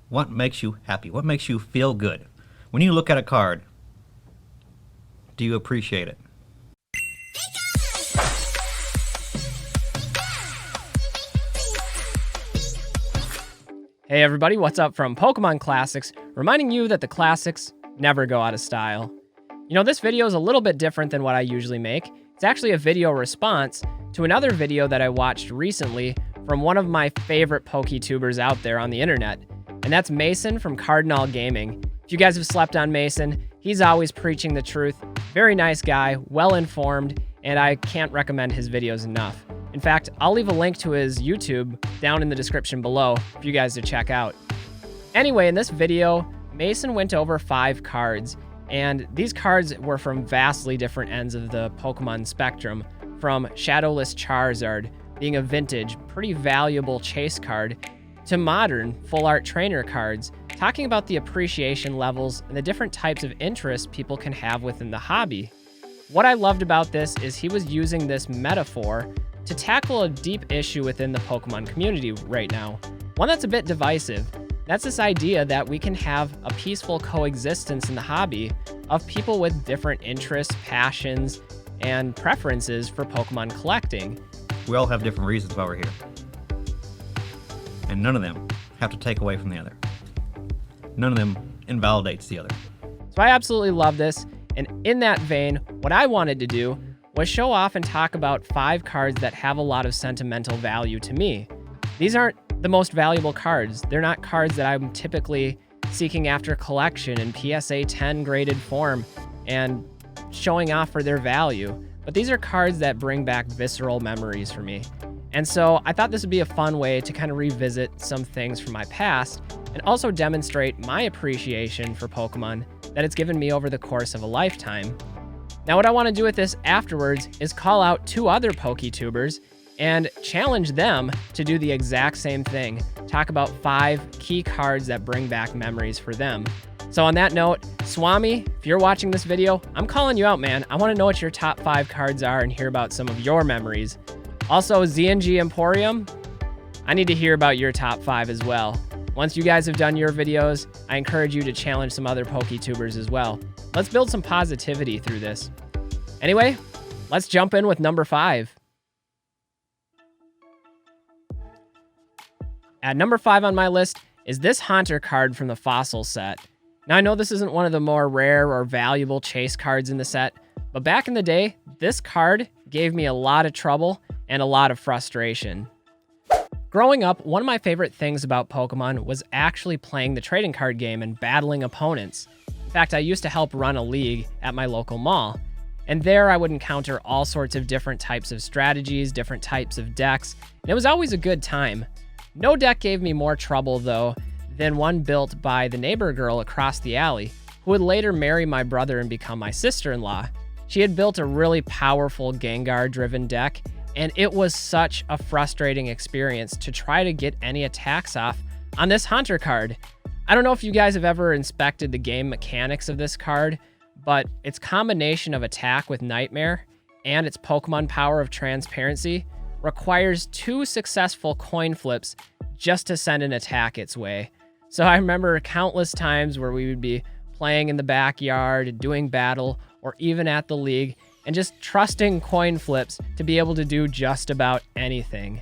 What makes you happy? What makes you feel good? When you look at a card, do you appreciate it? Hey everybody, what's up from Pokemon Classics, reminding you that the classics never go out of style. You know, this video is a little bit different than what I usually make. It's actually a video response to another video that I watched recently from one of my favorite PokeTubers out there on the internet, and that's Mason from Cardinal Gaming. If you guys have slept on Mason, he's always preaching the truth. Very nice guy, well-informed, and I can't recommend his videos enough. In fact, I'll leave a link to his YouTube down in the description below for you guys to check out. Anyway, in this video, Mason went over 5 cards, and these cards were from vastly different ends of the Pokemon spectrum, from Shadowless Charizard being a vintage, pretty valuable chase card, to modern full art trainer cards, talking about the appreciation levels and the different types of interest people can have within the hobby. What I loved about this is he was using this metaphor to tackle a deep issue within the Pokemon community right now, one that's a bit divisive. That's this idea that we can have a peaceful coexistence in the hobby of people with different interests, passions, and preferences for Pokemon collecting. We all have different reasons why we're here. And none of them have to take away from the other. None of them invalidates the other. So I absolutely love this, and in that vein, what I wanted to do was show off and talk about 5 cards that have a lot of sentimental value to me. These aren't the most valuable cards. They're not cards that I'm typically seeking after collection in PSA 10 graded form and showing off for their value. But these are cards that bring back visceral memories for me. And so I thought this would be a fun way to kind of revisit some things from my past and also demonstrate my appreciation for Pokemon that it's given me over the course of a lifetime. Now, what I want to do with this afterwards is call out 2 other PokeTubers and challenge them to do the exact same thing. Talk about 5 key cards that bring back memories for them. So on that note, Swami, if you're watching this video, I'm calling you out, man. I want to know what your top 5 cards are and hear about some of your memories. Also, ZNG Emporium, I need to hear about your top 5 as well. Once you guys have done your videos, I encourage you to challenge some other PokeTubers as well. Let's build some positivity through this. Anyway, let's jump in with number 5. At number 5 on my list is this Haunter card from the Fossil set. Now, I know this isn't one of the more rare or valuable chase cards in the set, but back in the day, this card gave me a lot of trouble and a lot of frustration. Growing up, one of my favorite things about Pokemon was actually playing the trading card game and battling opponents. In fact, I used to help run a league at my local mall, and there I would encounter all sorts of different types of strategies, different types of decks, and it was always a good time. No deck gave me more trouble, though, than one built by the neighbor girl across the alley, who would later marry my brother and become my sister-in-law. She had built a really powerful Gengar-driven deck, and it was such a frustrating experience to try to get any attacks off on this Haunter card. I don't know if you guys have ever inspected the game mechanics of this card, but its combination of attack with Nightmare and its Pokemon power of transparency requires 2 successful coin flips just to send an attack its way. So I remember countless times where we would be playing in the backyard, doing battle, or even at the league, and just trusting coin flips to be able to do just about anything.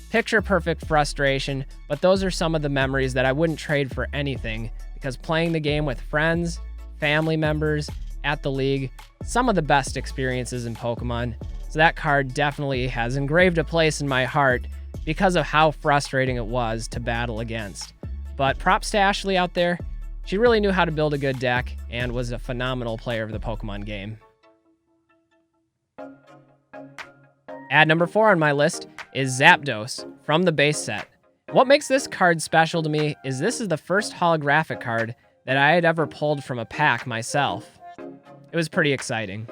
Picture perfect frustration, but those are some of the memories that I wouldn't trade for anything, because playing the game with friends, family members, at the league, some of the best experiences in Pokemon. So that card definitely has engraved a place in my heart because of how frustrating it was to battle against. But props to Ashley out there. She really knew how to build a good deck and was a phenomenal player of the Pokemon game. At number 4 on my list is Zapdos from the base set. What makes this card special to me is this is the first holographic card that I had ever pulled from a pack myself. It was pretty exciting.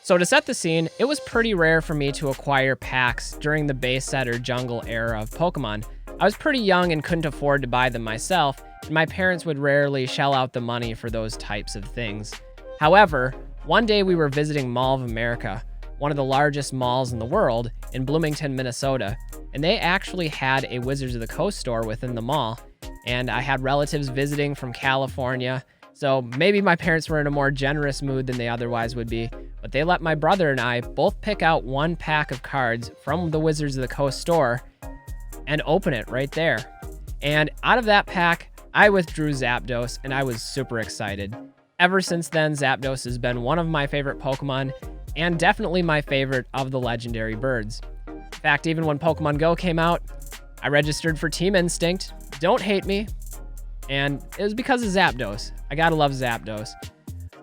So to set the scene, it was pretty rare for me to acquire packs during the base set or jungle era of Pokemon. I was pretty young and couldn't afford to buy them myself, and my parents would rarely shell out the money for those types of things. However, one day we were visiting Mall of America, one of the largest malls in the world, in Bloomington, Minnesota, and they actually had a Wizards of the Coast store within the mall, and I had relatives visiting from California. So maybe my parents were in a more generous mood than they otherwise would be, but they let my brother and I both pick out one pack of cards from the Wizards of the Coast store and open it right there. And out of that pack, I withdrew Zapdos, and I was super excited. Ever since then, Zapdos has been one of my favorite Pokemon, and definitely my favorite of the legendary birds. In fact, even when Pokemon Go came out, I registered for Team Instinct. Don't hate me. And it was because of Zapdos. I gotta love Zapdos.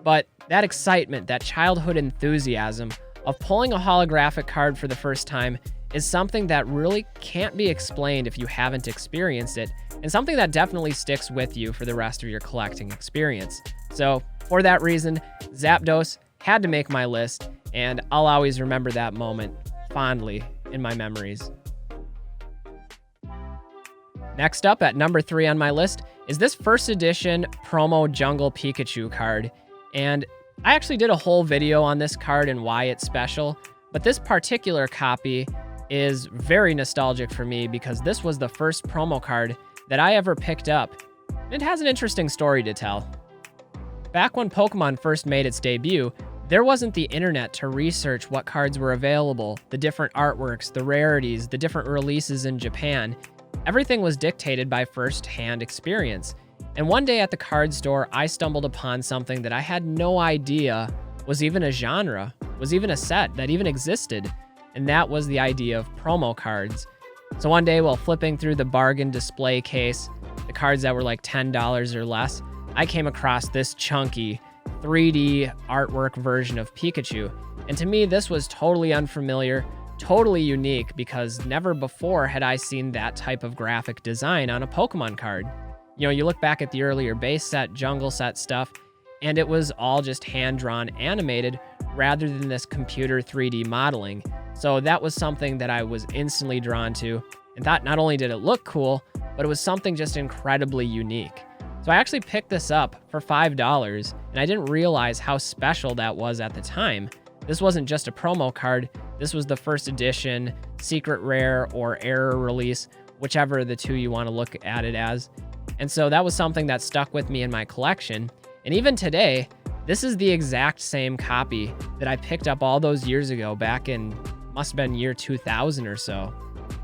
But that excitement, that childhood enthusiasm of pulling a holographic card for the first time is something that really can't be explained if you haven't experienced it, and something that definitely sticks with you for the rest of your collecting experience. So for that reason, Zapdos had to make my list, and I'll always remember that moment fondly in my memories. Next up at number 3 on my list is this first edition promo Jungle Pikachu card. And I actually did a whole video on this card and why it's special, but this particular copy is very nostalgic for me because this was the first promo card that I ever picked up. It has an interesting story to tell. Back when Pokemon first made its debut, there wasn't the internet to research what cards were available, the different artworks, the rarities, the different releases in Japan. Everything was dictated by first-hand experience. And one day at the card store, I stumbled upon something that I had no idea was even a genre, was even a set that even existed. And that was the idea of promo cards. So one day while flipping through the bargain display case, the cards that were like $10 or less, I came across this chunky 3D artwork version of Pikachu. And to me, this was totally unfamiliar, totally unique, because never before had I seen that type of graphic design on a Pokemon card. You know, you look back at the earlier base set, jungle set stuff, and it was all just hand-drawn animated rather than this computer 3D modeling. So that was something that I was instantly drawn to and thought not only did it look cool, but it was something just incredibly unique. So I actually picked this up for $5, and I didn't realize how special that was at the time. This wasn't just a promo card, this was the first edition, secret rare, or error release, whichever of the two you want to look at it as. And so that was something that stuck with me in my collection. And even today, this is the exact same copy that I picked up all those years ago, back in, must have been year 2000 or so.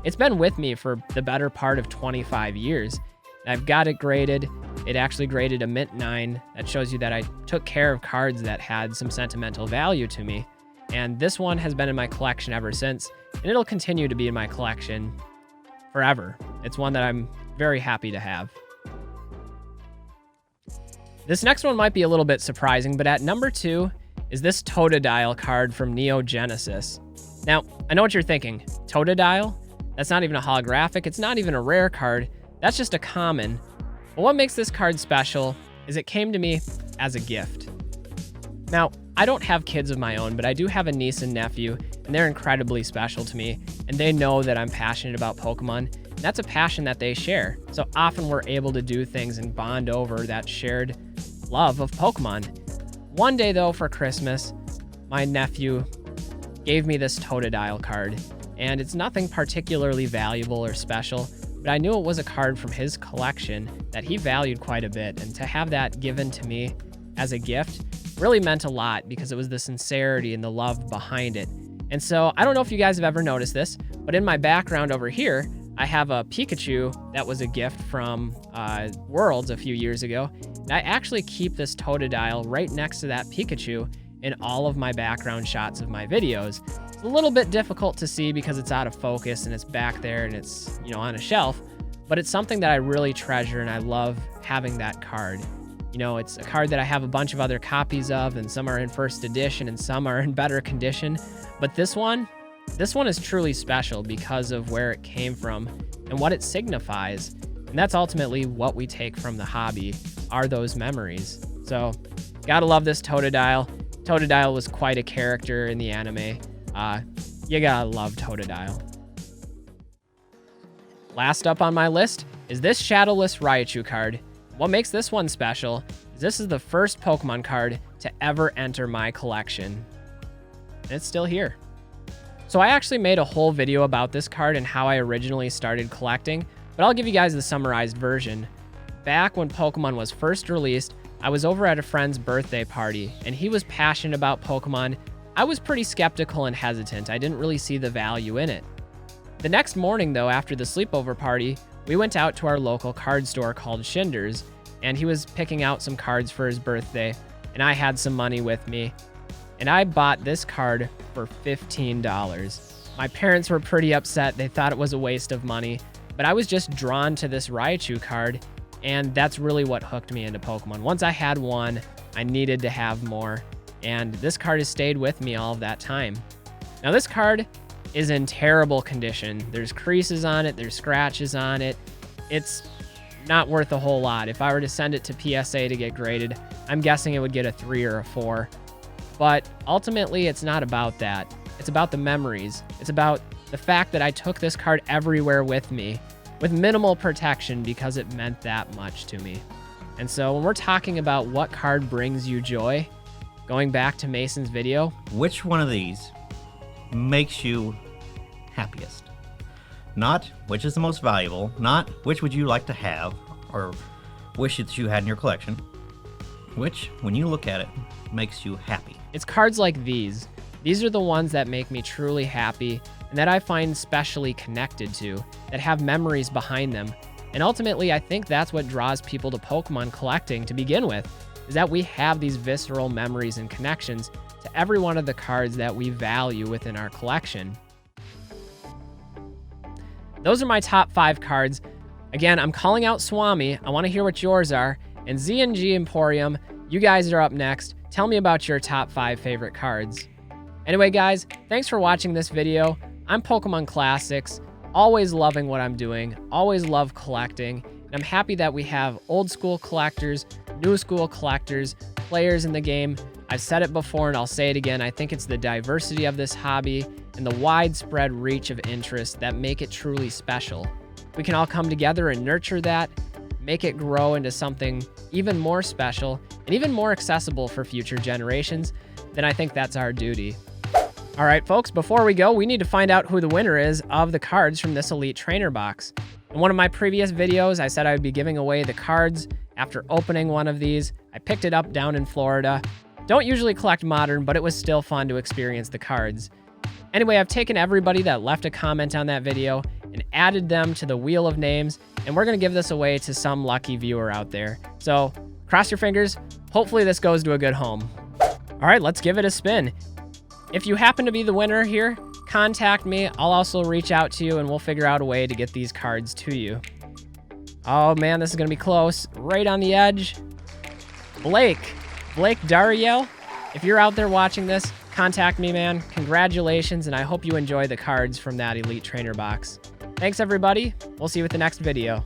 It's been with me for the better part of 25 years. I've got it graded. It actually graded a mint 9. That shows you that I took care of cards that had some sentimental value to me. And this one has been in my collection ever since, and it'll continue to be in my collection forever. It's one that I'm very happy to have. This next one might be a little bit surprising, but at number 2 is this Totodile card from Neo Genesis. Now, I know what you're thinking. Totodile? That's not even a holographic. It's not even a rare card. That's just a common. But what makes this card special is it came to me as a gift. Now, I don't have kids of my own, but I do have a niece and nephew, and they're incredibly special to me, and they know that I'm passionate about Pokemon, and that's a passion that they share. So often we're able to do things and bond over that shared love of Pokemon. One day, though, for Christmas, my nephew gave me this Totodile card, and it's nothing particularly valuable or special, but I knew it was a card from his collection that he valued quite a bit, and to have that given to me as a gift really meant a lot because it was the sincerity and the love behind it. And so I don't know if you guys have ever noticed this, but in my background over here, I have a Pikachu that was a gift from Worlds a few years ago. And I actually keep this Totodile right next to that Pikachu in all of my background shots of my videos. It's a little bit difficult to see because it's out of focus and it's back there and it's, you know, on a shelf, but it's something that I really treasure and I love having that card. You know, it's a card that I have a bunch of other copies of, and some are in first edition and some are in better condition. But this one is truly special because of where it came from and what it signifies. And that's ultimately what we take from the hobby, are those memories. So, gotta love this Totodile. Totodile was quite a character in the anime. You gotta love Totodile. Last up on my list is this Shadowless Raichu card. What makes this one special is this is the first Pokemon card to ever enter my collection. And it's still here. So I actually made a whole video about this card and how I originally started collecting, but I'll give you guys the summarized version. back when Pokemon was first released, I was over at a friend's birthday party, and he was passionate about Pokemon. I was pretty skeptical and hesitant. I didn't really see the value in it. The next morning, though, after the sleepover party, we went out to our local card store called Shinder's, and he was picking out some cards for his birthday, and I had some money with me, and I bought this card for $15. My parents were pretty upset. They thought it was a waste of money, but I was just drawn to this Raichu card, and that's really what hooked me into Pokemon. Once I had one, I needed to have more, and this card has stayed with me all of that time. Now, this card is in terrible condition. There's creases on it, there's scratches on it. It's not worth a whole lot. If I were to send it to PSA to get graded, I'm guessing it would get a 3 or a 4. But ultimately, it's not about that. It's about the memories. It's about the fact that I took this card everywhere with me with minimal protection because it meant that much to me. And so when we're talking about what card brings you joy, going back to Mason's video, Which one of these makes you happiest? Not which is the most valuable, not which would you like to have or wish that you had in your collection. Which, when you look at it, makes you happy. it's cards like these. These are the ones that make me truly happy and that I find specially connected to, that have memories behind them. And ultimately, I think that's what draws people to Pokemon collecting to begin with, is that we have these visceral memories and connections to every one of the cards that we value within our collection. Those are my top 5 cards. Again, I'm calling out Swami. I want to hear what yours are. And Z&G Emporium, you guys are up next. Tell me about your top 5 favorite cards. Anyway, guys, thanks for watching this video. I'm Pokemon Classics, always loving what I'm doing, always love collecting, and I'm happy that we have old school collectors, new school collectors, players in the game. I've said it before and I'll say it again. I think it's the diversity of this hobby and the widespread reach of interest that make it truly special. We can all come together and nurture that, make it grow into something even more special and even more accessible for future generations. Then I think that's our duty. All right, folks, before we go, we need to find out who the winner is of the cards from this Elite Trainer box. In one of my previous videos, I said I would be giving away the cards after opening one of these. I picked it up down in Florida. Don't usually collect Modern, but it was still fun to experience the cards. Anyway, I've taken everybody that left a comment on that video and added them to the wheel of names, and we're going to give this away to some lucky viewer out there. So cross your fingers. Hopefully this goes to a good home. All right, let's give it a spin. If you happen to be the winner here, contact me. I'll also reach out to you and we'll figure out a way to get these cards to you. Oh man, this is gonna be close. Right on the edge. Blake Dariel, if you're out there watching this, contact me, man. Congratulations, and I hope you enjoy the cards from that Elite Trainer box. Thanks, everybody. We'll see you with the next video.